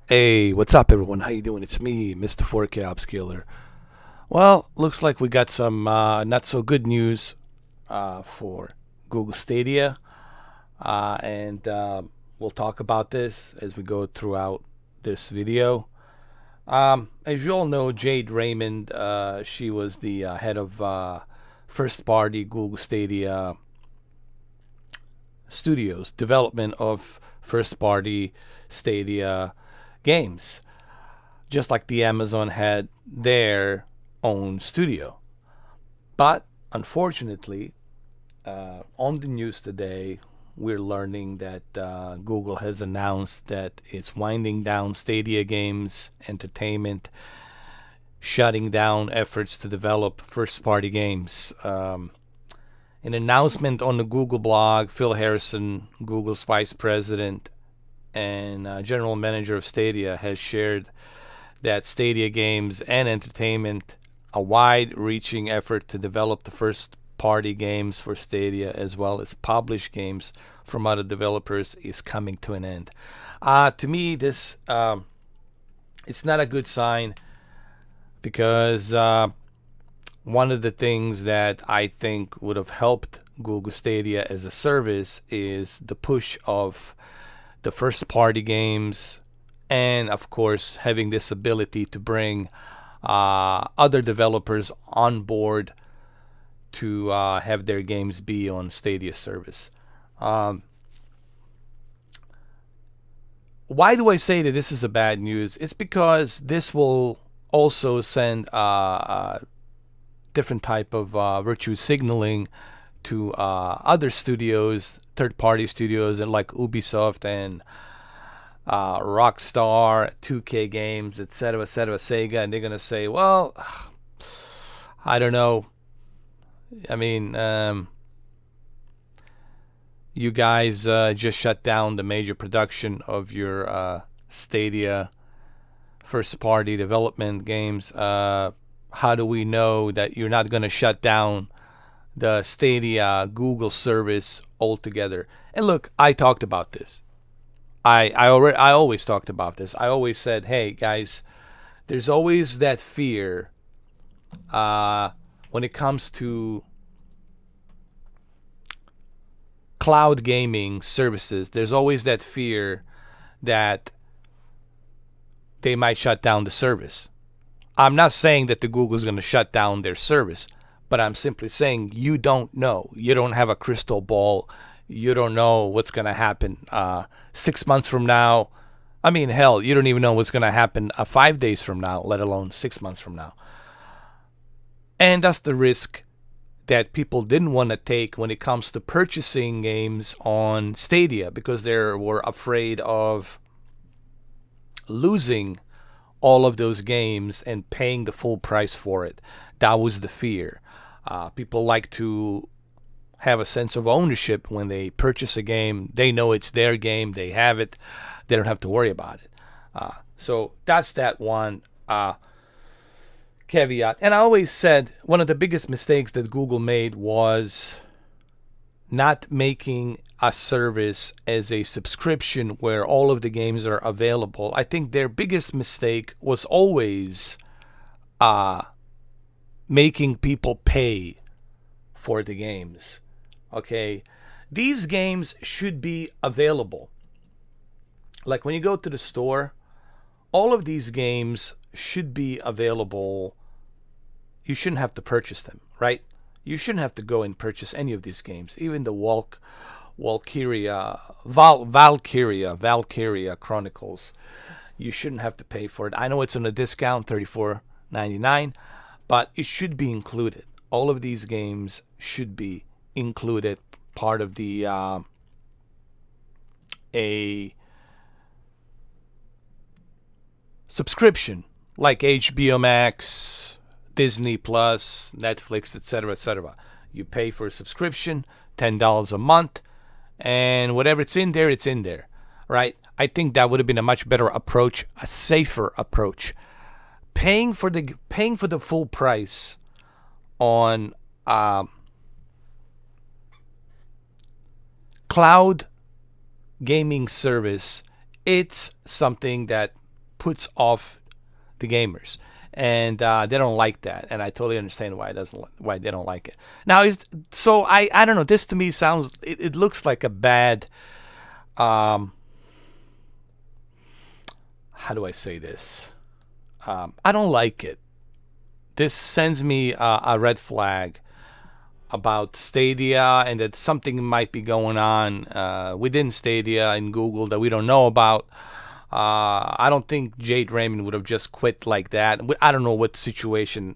Hey, what's up, everyone? How you doing? It's me, Mr. 4K Upscaler. Well, looks like we got some not so good news for Google Stadia, and we'll talk about this as we go throughout this video. As you all know, Jade Raymond, she was the head of first-party Google Stadia Studios, development of first-party Stadia games, just like the Amazon had their own studio. But unfortunately, on the news today, we're learning that Google has announced that it's winding down Stadia Games Entertainment, shutting down efforts to develop first party games. An announcement on the Google blog, Phil Harrison, Google's vice president and general manager of Stadia, has shared that Stadia Games and Entertainment, a wide-reaching effort to develop the first-party games for Stadia as well as publish games from other developers, is coming to an end. To me, this it's not a good sign because one of the things that I think would have helped Google Stadia as a service is the push of the first party games, and of course having this ability to bring other developers on board to have their games be on Stadia service. Why do I say that this is a bad news? It's because this will also send a different type of virtue signaling to other studios, third-party studios, and like Ubisoft and Rockstar, 2K Games, etc., Sega, and they're gonna say, "Well, I don't know. I mean, you guys just shut down the major production of your Stadia first-party development games. How do we know that you're not gonna shut down the Stadia Google service altogether?" And look, I talked about this. I always talked about this. I always said, "Hey guys, there's always that fear when it comes to cloud gaming services. There's always that fear that they might shut down the service." I'm not saying that the Google's going to shut down their service, but I'm simply saying you don't know. You don't have a crystal ball. You don't know what's going to happen 6 months from now. I mean, hell, you don't even know what's going to happen 5 days from now, let alone 6 months from now. And that's the risk that people didn't want to take when it comes to purchasing games on Stadia, because they were afraid of losing all of those games and paying the full price for it. That was the fear. People like to have a sense of ownership when they purchase a game. They know it's their game. They have it. They don't have to worry about it. So that's that one caveat. And I always said one of the biggest mistakes that Google made was not making a service as a subscription where all of the games are available. I think their biggest mistake was always making people pay for the games. Okay, these games should be available. Like when you go to the store, all of these games should be available. You shouldn't have to purchase them, right? You shouldn't have to go and purchase any of these games, even the Valkyria Chronicles. You shouldn't have to pay for it. I know it's on a discount, $34.99, but it should be included. All of these games should be included, part of the a subscription like HBO Max, Disney Plus, Netflix, etc., etc. You pay for a subscription, $10 a month, and whatever it's in there, right? I think that would have been a much better approach, a safer approach. Paying for the full price on cloud gaming service, it's something that puts off the gamers, and they don't like that, and I totally understand why they don't like it. Now, I don't know. This to me sounds, it looks like a bad. How do I say this? I don't like it. This sends me a red flag about Stadia, and that something might be going on within Stadia and Google that we don't know about. I don't think Jade Raymond would have just quit like that. I don't know what situation,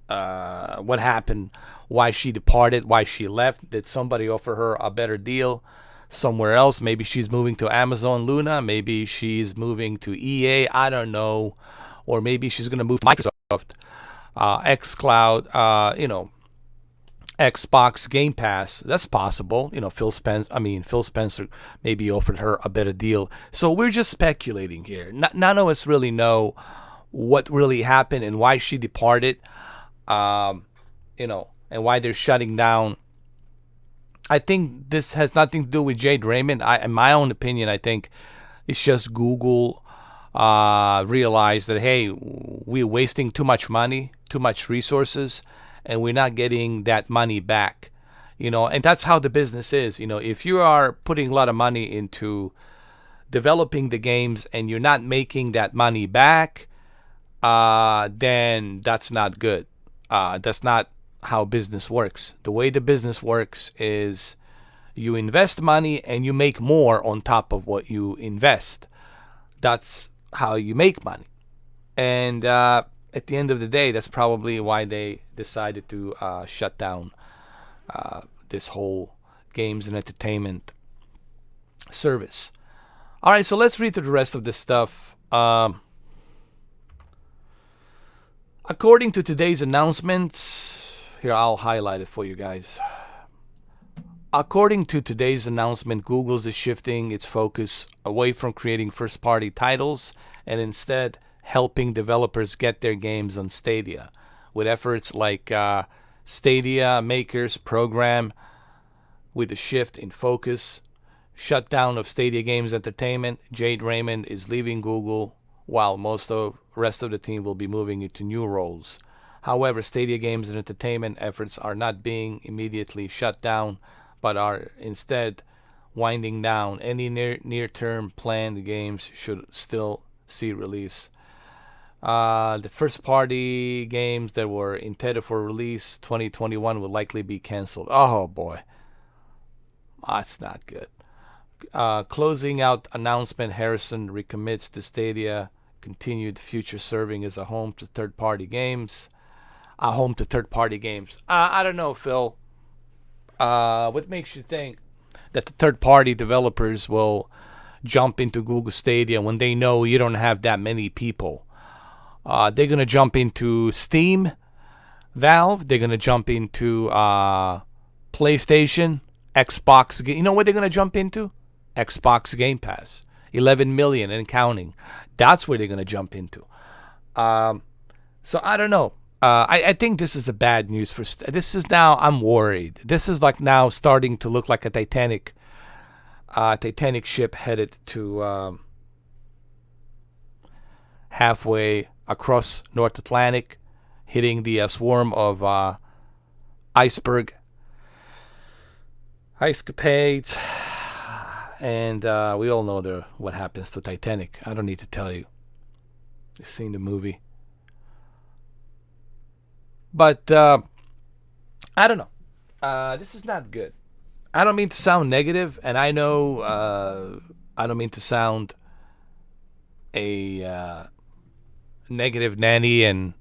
what happened, why she departed, why she left. Did somebody offer her a better deal somewhere else? Maybe she's moving to Amazon Luna. Maybe she's moving to EA. I don't know. Or maybe she's going to move to Microsoft, xCloud, Xbox Game Pass. That's possible. Phil Spencer maybe offered her a better deal. So we're just speculating here. None of us really know what really happened and why she departed. And why they're shutting down. I think this has nothing to do with Jade Raymond. In my own opinion, I think it's just Google realized that, hey, we're wasting too much money, too much resources, and we're not getting that money back. And that's how the business is. If you are putting a lot of money into developing the games and you're not making that money back, then that's not good. That's not how business works. The way the business works is you invest money and you make more on top of what you invest. That's how you make money. And at the end of the day, that's probably why they decided to shut down this whole games and entertainment service. All right, so let's read through the rest of this stuff. According to today's announcements, here, I'll highlight it for you guys. According to today's announcement, Google's is shifting its focus away from creating first-party titles and instead helping developers get their games on Stadia, with efforts like Stadia Makers program with a shift in focus, shutdown of Stadia Games Entertainment. Jade Raymond is leaving Google, while most of the rest of the team will be moving into new roles. However, Stadia Games and Entertainment efforts are not being immediately shut down, but are instead winding down. Any near-term planned games should still see release. The first-party games that were intended for release 2021 will likely be canceled. Oh boy, that's not good. Closing out announcement, Harrison recommits to Stadia continued future serving as a home to third-party games. I don't know, Phil. What makes you think that the third-party developers will jump into Google Stadia when they know you don't have that many people? They're going to jump into Steam, Valve. They're going to jump into PlayStation, Xbox. You know what they're going to jump into? Xbox Game Pass. 11 million and counting. That's where they're going to jump into. So I don't know. I think this is a bad news for. This is now. I'm worried. This is like now starting to look like a Titanic ship headed to halfway across North Atlantic, hitting the swarm of iceberg escapades, and we all know what happens to Titanic. I don't need to tell you. You've seen the movie. But I don't know. This is not good. I don't mean to sound negative, and I know I don't mean to sound a negative nanny,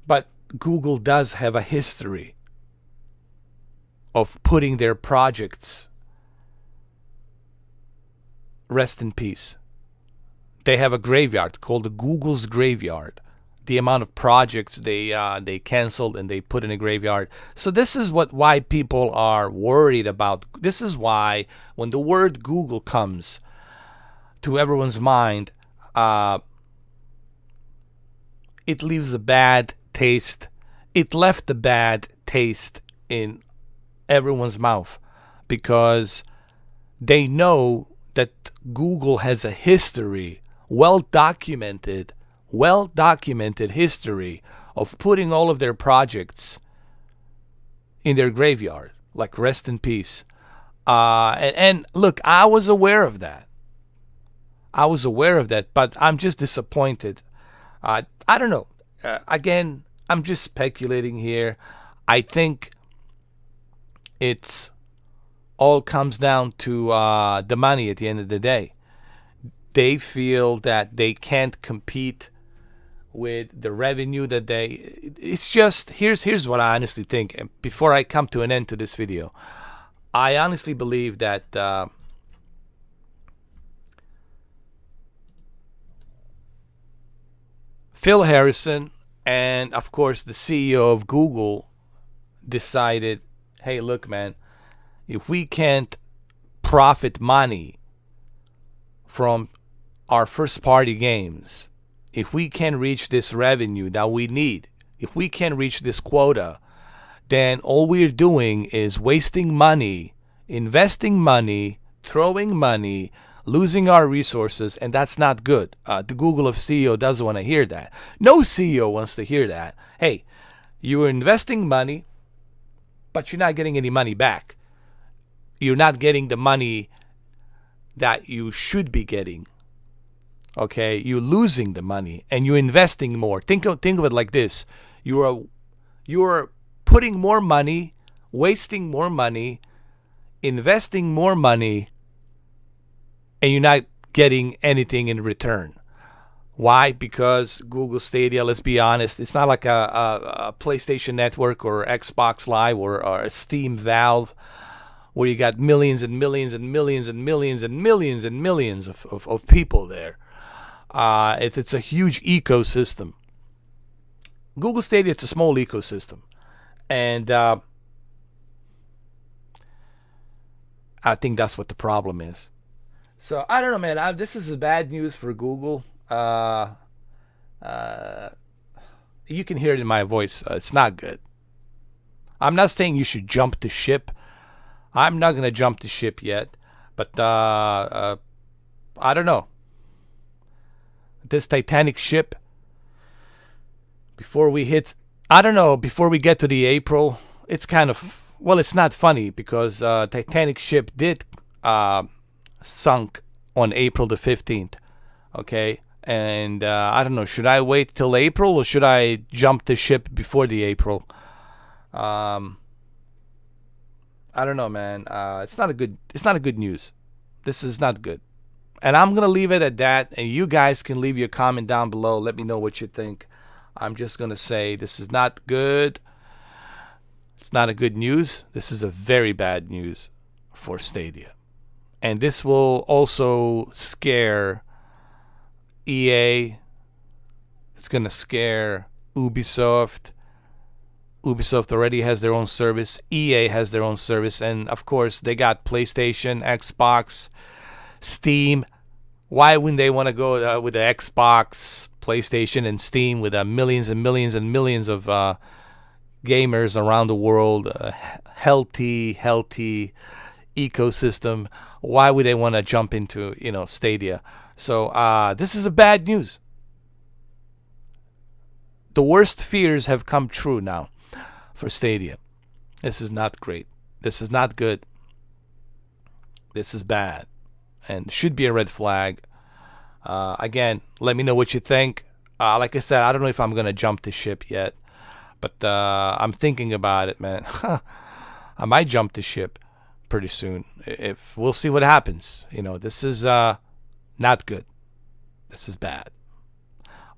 but Google does have a history of putting their projects, rest in peace. They have a graveyard called the Google's Graveyard. The amount of projects they canceled and they put in a graveyard. So this is why people are worried about. This is why when the word Google comes to everyone's mind, it leaves a bad taste. It left a bad taste in everyone's mouth because they know that Google has a history well-documented history of putting all of their projects in their graveyard, like rest in peace. And look, I was aware of that. But I'm just disappointed. I don't know. Again, I'm just speculating here. I think it's all comes down to the money at the end of the day. They feel that they can't compete with the revenue that it's just, here's what I honestly think. And before I come to an end to this video, I honestly believe that Phil Harrison and, of course, the CEO of Google decided, hey, look, man, if we can't profit money from our first-party games, if we can reach this revenue that we need, if we can reach this quota, then all we're doing is wasting money, investing money, throwing money, losing our resources, and that's not good. The Google of CEO doesn't want to hear that. No CEO wants to hear that. Hey, you are investing money, but you're not getting any money back. You're not getting the money that you should be getting. Okay, you're losing the money and you're investing more. Think of it like this: you are putting more money, wasting more money, investing more money, and you're not getting anything in return. Why? Because Google Stadia, let's be honest, it's not like a PlayStation Network or Xbox Live or a Steam Valve, where you got millions and millions and millions and millions and millions and millions of people there. It's a huge ecosystem. Google Stadia, it's a small ecosystem. And I think that's what the problem is. So, I don't know, man. This is bad news for Google. You can hear it in my voice. It's not good. I'm not saying you should jump the ship. I'm not going to jump the ship yet. But I don't know. This Titanic ship, before we get to the April, it's kind of, well, it's not funny because Titanic ship did sunk on April the 15th. Okay. And I don't know, should I wait till April or should I jump the ship before the April? I don't know, man. It's not a good news. This is not good. And I'm going to leave it at that. And you guys can leave your comment down below. Let me know what you think. I'm just going to say this is not good. It's not a good news. This is a very bad news for Stadia. And this will also scare EA. It's going to scare Ubisoft. Ubisoft already has their own service. EA has their own service. And, of course, they got PlayStation, Xbox, Steam. Why wouldn't they want to go with the Xbox, PlayStation, and Steam with millions and millions and millions of gamers around the world? Healthy ecosystem. Why would they want to jump into Stadia? So this is a bad news. The worst fears have come true now for Stadia. This is not great. This is not good. This is bad. And should be a red flag. Again, let me know what you think. Like I said, I don't know if I'm going to jump the ship yet. But I'm thinking about it, man. I might jump the ship pretty soon. If we'll see what happens. This is not good. This is bad.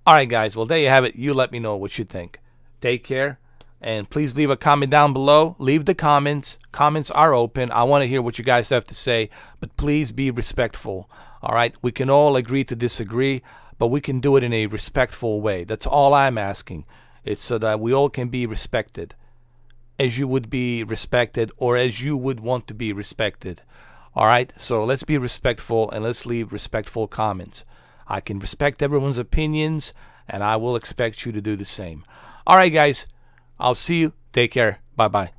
All right, guys. Well, there you have it. You let me know what you think. Take care. And please leave a comment down below. Leave the comments. Comments are open. I want to hear what you guys have to say. But please be respectful. All right? We can all agree to disagree, but we can do it in a respectful way. That's all I'm asking. It's so that we all can be respected as you would be respected or as you would want to be respected. All right? So let's be respectful and let's leave respectful comments. I can respect everyone's opinions, and I will expect you to do the same. All right, guys. I'll see you. Take care. Bye-bye.